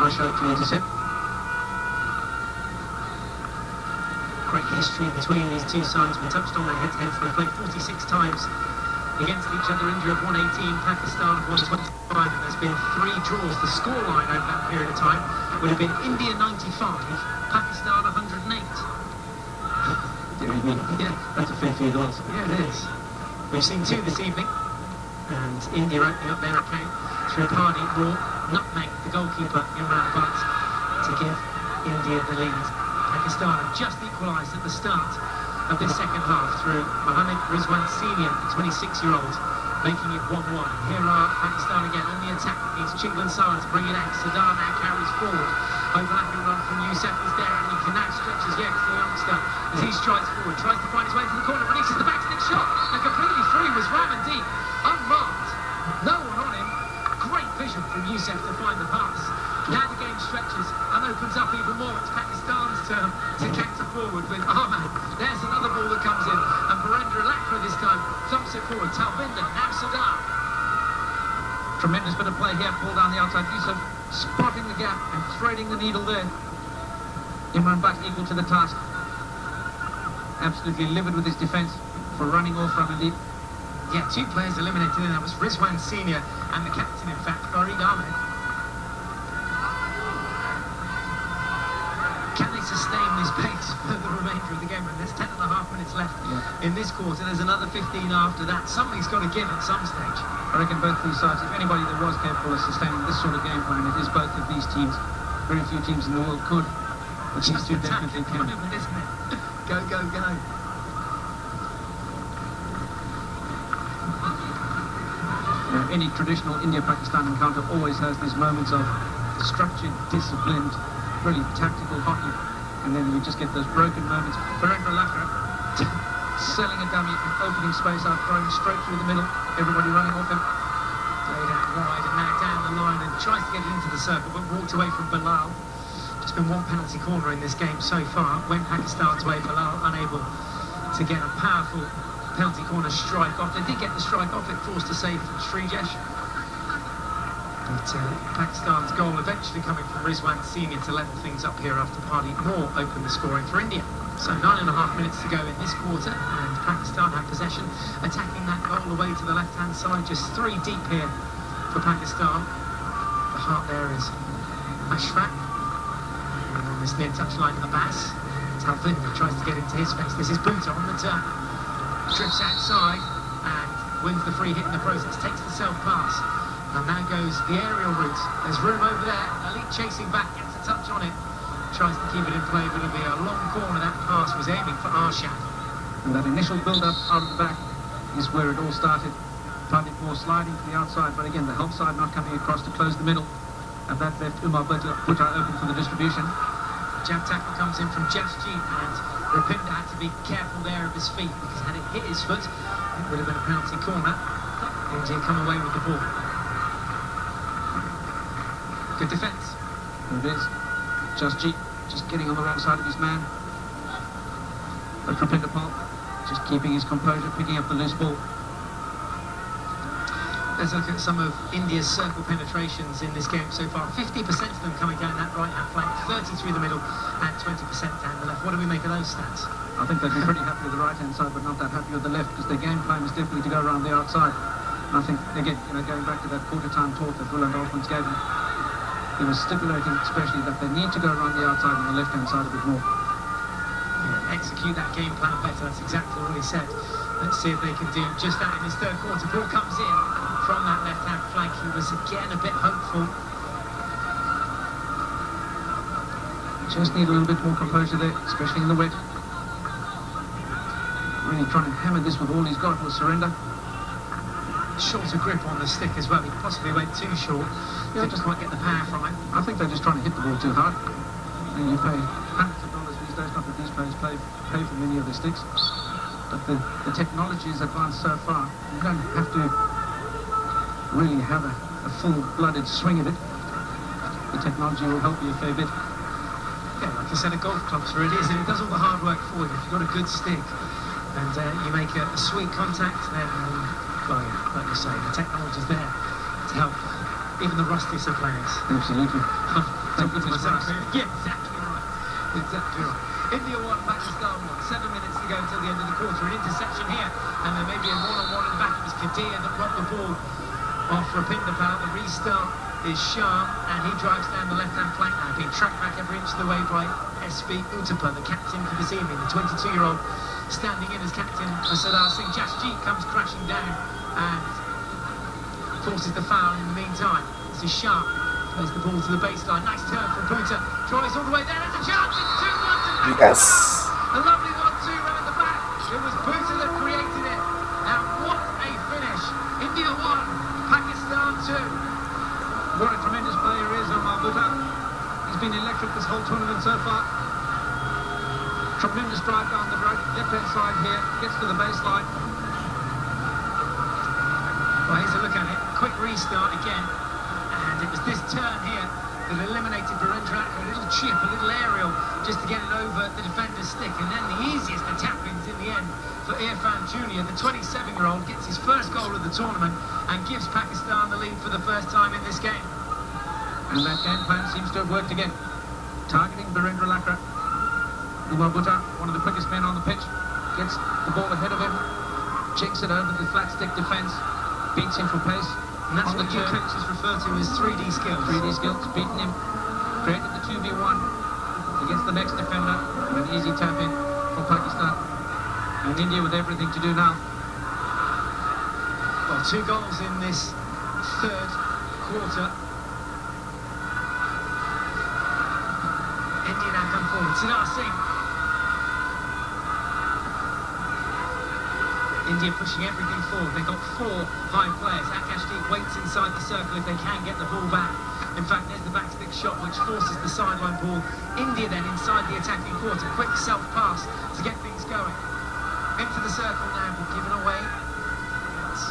Marsha towards him. Great history between these two sides. We touched on that head-to-head. They played 46 times against each other. India have won 18, Pakistan have won 25, and there's been 3 draws. The scoreline over that period of time would have been India 95, Pakistan 108. Yeah, that's a fair few goals. Yeah, it is. We've seen 2 this evening, and India opening up their account through Pardy Raw, nutmeg the goalkeeper Imran Butt to give India the lead. Pakistan have just equalised at the start of this second half through Mohammad Rizwan Senior, the 26-year-old, making it 1-1. Here are Pakistan again on the attack. It's Chinglan Sara to bring it out. Sadar now carries forward. Overlapping run from Youssef is there, and he can now stretch his legs to the youngster as he strides forward, tries to find his way to the corner, releases the back stick shot, and completely free was Ramandeep, unmarked, no one on him. Great vision from Youssef to find the pass. Now the game stretches and opens up even more. It's Pakistan's turn to counter forward with Ahmad. There's another ball that comes in, and Virendra Lakra this time thumps it forward. Talvinder, now Sadar. Tremendous bit of play here, pulled down the outside. Youssef spotting the gap and threading the needle there. Imran Butt equal to the task. Absolutely livid with his defence for running off Ramandeep. Yeah, 2 players eliminated, and that was Rizwan Senior and the captain, in fact, Farid Ahmed. Can they sustain this pace for the remainder of the game? And there's 10.5 minutes left in this quarter. There's another 15 after that. Something's got to give at some stage. I reckon both these sides, if anybody that was capable of sustaining this sort of game plan, it is both of these teams. Very few teams in the world could, but these two definitely can. Isn't it? Go, go, go. Any traditional India-Pakistan encounter always has these moments of structured, disciplined, really tactical hockey, and then you just get those broken moments. Virendra Lakra selling a dummy and opening space out, throwing straight through the middle, everybody running off him. Played out wide and now down the line and tries to get it into the circle, but walked away from Bilal. Just been 1 penalty corner in this game so far. Went Pakistan's way, Bilal unable to get a powerful penalty corner strike off. They did get the strike off, it forced a save from Srijesh. But Pakistan's goal eventually coming from Rizwan Senior to level things up here after Pardy Moore opened the scoring for India. So 9.5 minutes to go in this quarter, and Pakistan have possession, attacking that goal away to the left-hand side, just 3 deep here for Pakistan. The heart there is Ashraf, and on this near touch line, Abbas. Talvinder tries to get into his space. This is Bhutta on the turn. Drifts outside and wins the free hit in the process, takes the self-pass, and now goes the aerial route. There's room over there, Ali chasing back, gets a touch on it, tries to keep it in play, but it'll be a long corner. That pass was aiming for Arshad. And that initial build-up out of the back is where it all started. Pardy Moore sliding to the outside, but again the help side not coming across to close the middle, and that left Umar Bhutta open for the distribution. Jab tackle comes in from Jasjeet, and Rupinder had to be careful there of his feet, because had it hit his foot, it would have been a penalty corner. India come away with the ball. Good defence. There it is. Jasjeet just getting on the wrong side of his man. But Rupinder Pal just keeping his composure, picking up the loose ball. Let's look at some of India's circle penetrations in this game so far. 50% of them coming down that right-hand flank, 30 through the middle, and 20% down the left. What do we make of those stats? I think they've been pretty happy with the right-hand side, but not that happy with the left, because their game plan is definitely to go around the outside. And I think, again, going back to that quarter-time talk that Roland Alphonse gave them, he was stipulating especially that they need to go around the outside on the left-hand side a bit more. Yeah, execute that game plan better, that's exactly what he said. Let's see if they can do just that in this third quarter. Ball comes in from that left-hand flank. He was again a bit hopeful. Just need a little bit more composure there, especially in the wet. Really trying to hammer this with all he's got, will surrender. Shorter grip on the stick as well. He possibly went too short. Yeah, just quite get the power from it. I think they're just trying to hit the ball too hard. And you pay hundreds of dollars these days, not that these players pay for many of their sticks. But the technology is advanced so far, you don't have to really have a full-blooded swing of it. The technology will help you a fair bit. Yeah, like I said, a golf club's for it is, and it does all the hard work for you. If you've got a good stick and you make a sweet contact, then, well, yeah, like you say, the technology's there to help even the rustiest of players. Absolutely. Thank goodness for us. Yeah, exactly right. Exactly right. India 1, Pakistan 1. 7 minutes to go until the end of the quarter. An interception here, and there may be a one-on-one in the back. It was Kadir that robbed the ball off Rupinder Pal. The restart is Shah, and he drives down the left-hand flank now, being tracked back every inch of the way by SV Uttapa, the captain for this evening, the 22-year-old standing in as captain for Sardar Singh. Jasjeet comes crashing down and forces the foul in the meantime. This is Shah, plays the ball to the baseline. Nice turn from Bhuta, tries all the way there. There's a chance, it's 2-1 to Pakistan. Yes. A lovely 1-2 round the back. It was Bhuta that created it. And what a finish. India 1, Pakistan 2. What a tremendous player is Omar Bhuta. He's been electric this whole tournament so far. Tremendous drive down the left-hand side here, gets to the baseline. Well, here's a look at it. Quick restart again. And it was this turn here that eliminated Virendra. A little chip, a little aerial, just to get it over the defender's stick. And then the easiest of tap-ins in the end for Irfan Jr. The 27-year-old gets his first goal of the tournament and gives Pakistan the lead for the first time in this game. And that game plan seems to have worked again. Targeting Birendra Lakra. Umar Bhuta, one of the quickest men on the pitch, gets the ball ahead of him, jinks it over the flat stick defence, beats him for pace. And that's what you coaches refer to as 3D skills. 3D skills, beaten him, created the 2v1 against the next defender, with an easy tap in for Pakistan. And India with everything to do now. Well, 2 goals in this third quarter. India now come forward. Sardar Singh. India pushing everything forward. They've got 4 high players. Akashdeep waits inside the circle if they can get the ball back. In fact, there's the backstick shot which forces the sideline ball. India then inside the attacking quarter. Quick self-pass to get things going. Into the circle now, but given away. It's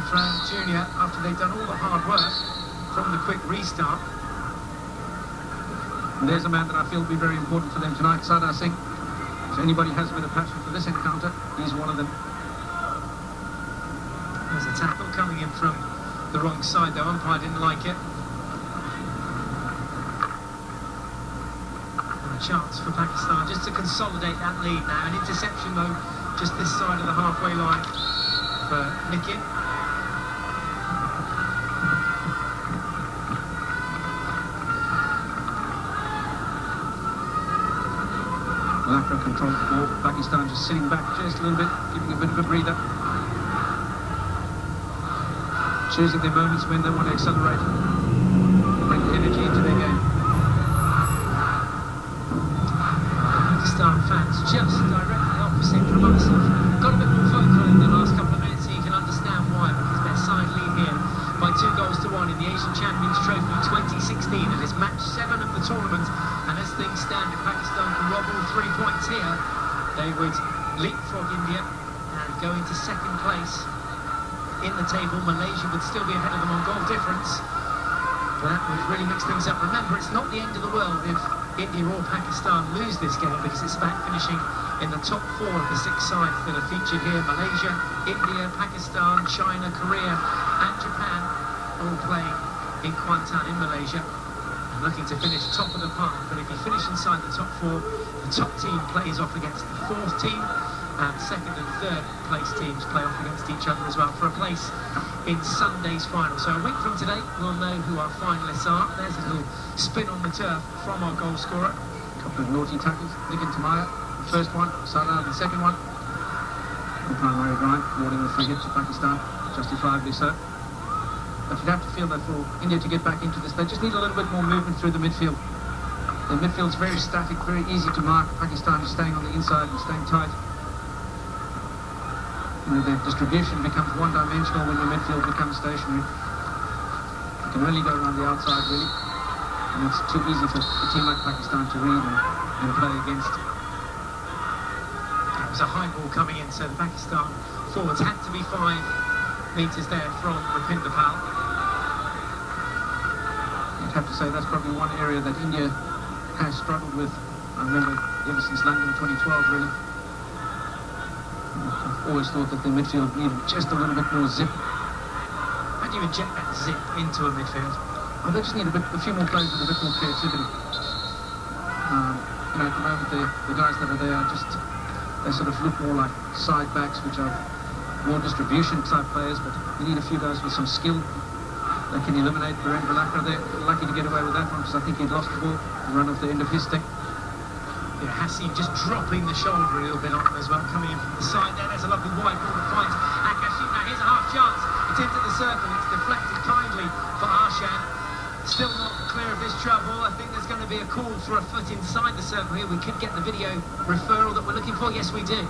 Irfan Jr. after they've done all the hard work from the quick restart. And there's a man that I feel will be very important for them tonight, Sardar Singh. If anybody has a bit of passion for this encounter, he's one of them. There's a tackle coming in from the wrong side, though. Umpire didn't like it. And a chance for Pakistan just to consolidate that lead now. An interception, though, just this side of the halfway line for Nikin. Lakra controls the ball. Pakistan just sitting back just a little bit, giving a bit of a breather. Choosing their moments when they want to accelerate, bring the energy into their game. Pakistan fans just directly opposite from us have got a bit more vocal in the last couple of minutes, so you can understand why, because their side lead here by 2-1 in the Asian Champions Trophy 2016. It is match 7 of the tournament, and as things stand, if Pakistan can rob all 3 points here, they would leapfrog India and go into second place in the table. Malaysia would still be ahead of them on goal difference, but that would really mix things up. Remember, it's not the end of the world if India or Pakistan lose this game, because it's about finishing in the top 4 of the 6 sides that are featured here. Malaysia, India, Pakistan, China, Korea and Japan all playing in Kuantan in Malaysia, and looking to finish top of the pile. But if you finish inside the top 4, the top team plays off against the 4th team, and 2nd and 3rd place teams play off against each other as well for a place in Sunday's final. So a week from today, we'll know who our finalists are. There's a little spin on the turf from our goal scorer. A couple of naughty tackles. Nikin Tamaya, the first one. Sardar, the second one. The primary grind, awarding the free hit to Pakistan, justifiably so. But you'd have to feel that for India to get back into this, they just need a little bit more movement through the midfield. The midfield's very static, very easy to mark. Pakistan is staying on the inside and staying tight. You know, the distribution becomes one-dimensional when your midfield becomes stationary. You can only go around the outside, really. And it's too easy for a team like Pakistan to read and play against. It was a high ball coming in, so the Pakistan forwards had to be 5 metres there from Rupinder Pal. You'd have to say that's probably one area that India has struggled with. I remember ever since London 2012, really. I've always thought that the midfield needed just a little bit more zip. How do you inject that zip into a midfield? Oh, they just need a few more players with a bit more creativity. You know, at the moment, the guys that are there are just, they sort of look more like side backs, which are more distribution type players, but you need a few guys with some skill that can eliminate Berend Balakra. They're lucky to get away with that one because I think he'd lost the ball, run off the end of his stick. Yeah, Hassi just dropping the shoulder a little bit on him as well, coming in from the side there. There's a lovely wide ball that finds Akashi. Now here's a half chance. It's into the circle. It's deflected kindly for Arshan. Still not clear of his trouble. I think there's going to be a call for a foot inside the circle here. We could get the video referral that we're looking for. Yes, we do.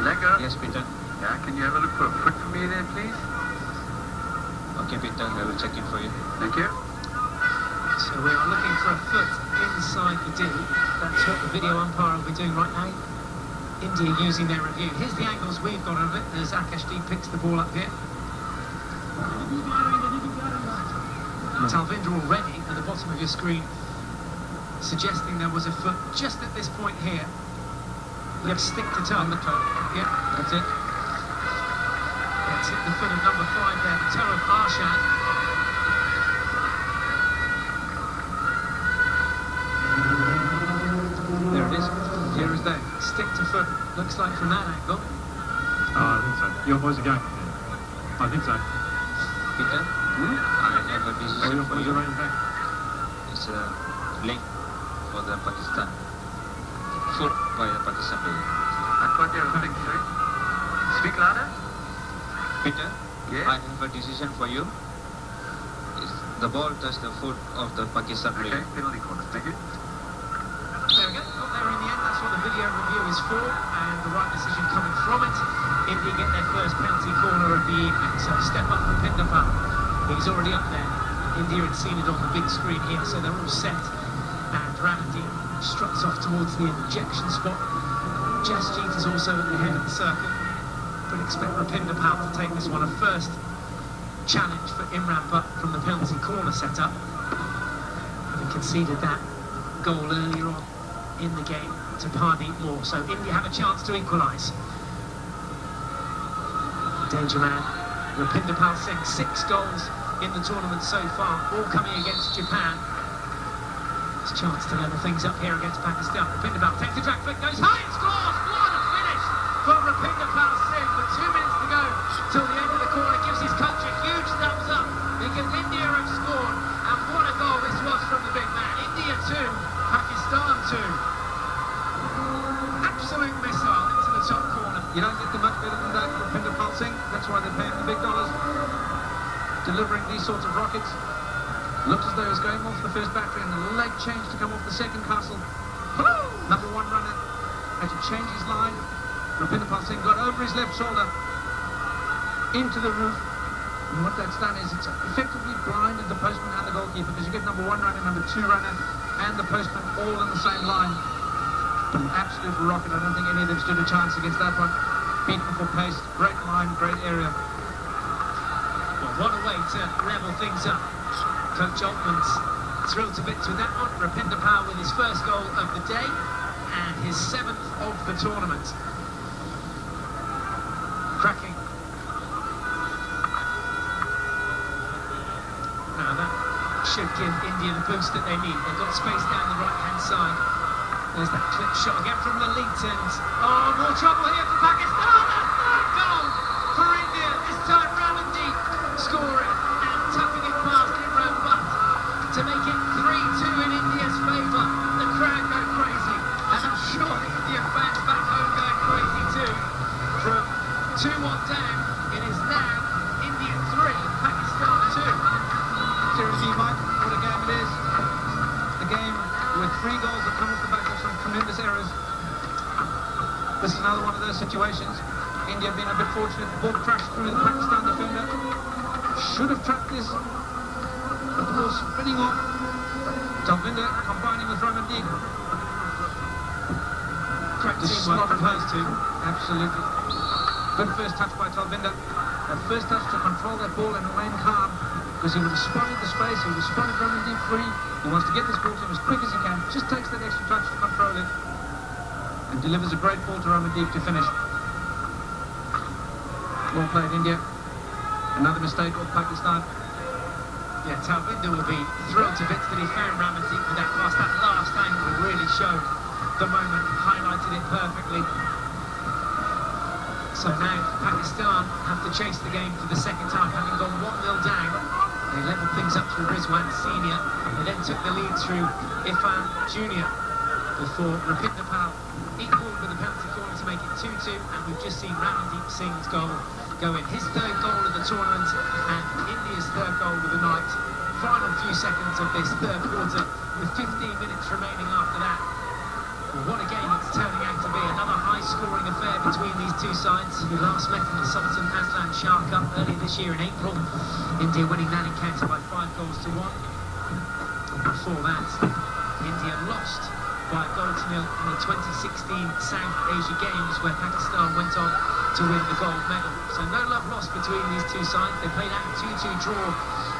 Lekker. Yes, Peter. Yeah, can you have a look for a foot for me there, please? Okay, Peter, I will check in for you. Thank you. So we are looking for a foot inside the D. That's what the video umpire will be doing right now. India using their review. Here's the angles we've got of it as Akashdeep picks the ball up here. Talvinder already at the bottom of your screen suggesting there was a foot just at this point here. You have stick to toe. On the toe. Yeah, That's it. let's hit the foot of number 5 there, the toe of Arshan. There it is. Clear as day. Stick to foot, looks like from that angle. I think so. Your boys are going. I think so. Peter, I have a Oh, decision your for boys you. are running back. It's a link for the Pakistan. Foot by the Pakistan player. I can't hear a thing, sorry. Speak louder. Peter, Yes? I have a decision for you. The ball touched the foot of the Pakistan Okay, player. penalty corner. Thank you. There we go, got there in the end. That's what the video review is for, and the right decision coming from it. India get their first penalty corner of the evening. So step up for Pindapal. He's already up there. India had seen it on the big screen here, so they're all set. And Ramandeep struts off towards the injection spot. Jasjeet is also at the head of the circle. But expect Rapindapal to take this one, a first challenge for Imran Butt from the penalty corner setup. Having conceded that goal earlier on in the game to Pardeep Moore. So India have a chance to equalise. Danger man, Rapindapal Singh, 6 goals in the tournament so far, all coming against Japan. It's a chance to level things up here against Pakistan. Rapindapal takes the track foot, goes high and scores! What a finish for Rapindapal Singh with 2 minutes to go till the end of the corner. Gives his coach a huge thumbs up because India have scored, and what a goal this was from the big man. India 2, Pakistan 2. Absolute missile into the top corner. You don't get them much better than that for Pindapal Singh. That's why they're paying the big dollars. Delivering these sorts of rockets. Looked as though he was going off the first battery and the leg change to come off the second castle. Number 1 runner had to change his line. Rapindapal Singh got over his left shoulder into the roof. And what that's done is it's effectively blinded the postman and the goalkeeper because you get number 1 runner, number 2 runner and the postman all in the same line. An absolute rocket. I don't think any of them stood a chance against that one. Beaten for pace, great line, great area. Well, what a way to level things up. Coach Altman's thrilled to bits with that one. Rapindapal with his first goal of the day and his 7th of the tournament. Cracking. Now that should give India the boost that they need. They've got space down the right-hand side. There's that clip shot again from the lead end. Oh, more trouble here for Pakistan. A third goal for India. This time Ramandeep scoring and tucking it past Imran Butt to make it 3-2 in India's favour. The crowd go crazy, and I'm sure the India fans back home going crazy too. From 2-1 down, it is now India 3, Pakistan 2. Seriously, Mike, what a game it is. A game with 3 goals that come off the back of some tremendous errors. This is another one of those situations. India have been a bit fortunate. The ball crashed through the Pakistan defender. Should have trapped this. But the ball spinning off. Talvinder combining with Ramandeep. Great The teamwork slot from of those two. Absolutely. Good first touch by Talvinder. That first touch to control that ball and remain calm. Because he would have spotted the space, he would have spotted Ramandeep free. He wants to get this ball to him as quick as he can. Just takes that extra touch to control it. And delivers a great ball to Ramandeep to finish. Well played, India. Another mistake of Pakistan. Yeah, Talvinder will be thrilled to bits that he found Ramandeep with that pass. That last angle really showed the moment, highlighted it perfectly. So now Pakistan have to chase the game for the second time, having gone 1-0 down. They levelled things up through Rizwan Senior. They then took the lead through Irfan Jr. before Rapindapal equalled with a penalty corner to make it 2-2. And we've just seen Ramandeep Singh's goal go in. His third goal of the tournament and India's third goal of the night. Final few seconds of this third quarter with 15 minutes remaining after that. Well, what a game it's turning out to be. Another high-scoring affair between these two sides who last met in the Sultan Aslan Shah Cup earlier this year in April. India winning that encounter by 5-1. Before that, India lost by a goal to nil in the 2016 South Asia Games, where Pakistan went on to win the gold medal. So no love lost between these two sides. They played out a 2-2 draw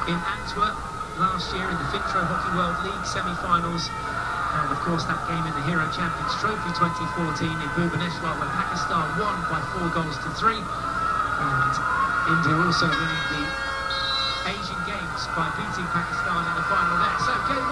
in Antwerp last year in the Fintro Hockey World League semi-finals. And of course that game in the Hero Champions Trophy 2014 in Bhubaneswar, where Pakistan won by 4-3. And India also winning the Asian Games by beating Pakistan in the final there. So game 1.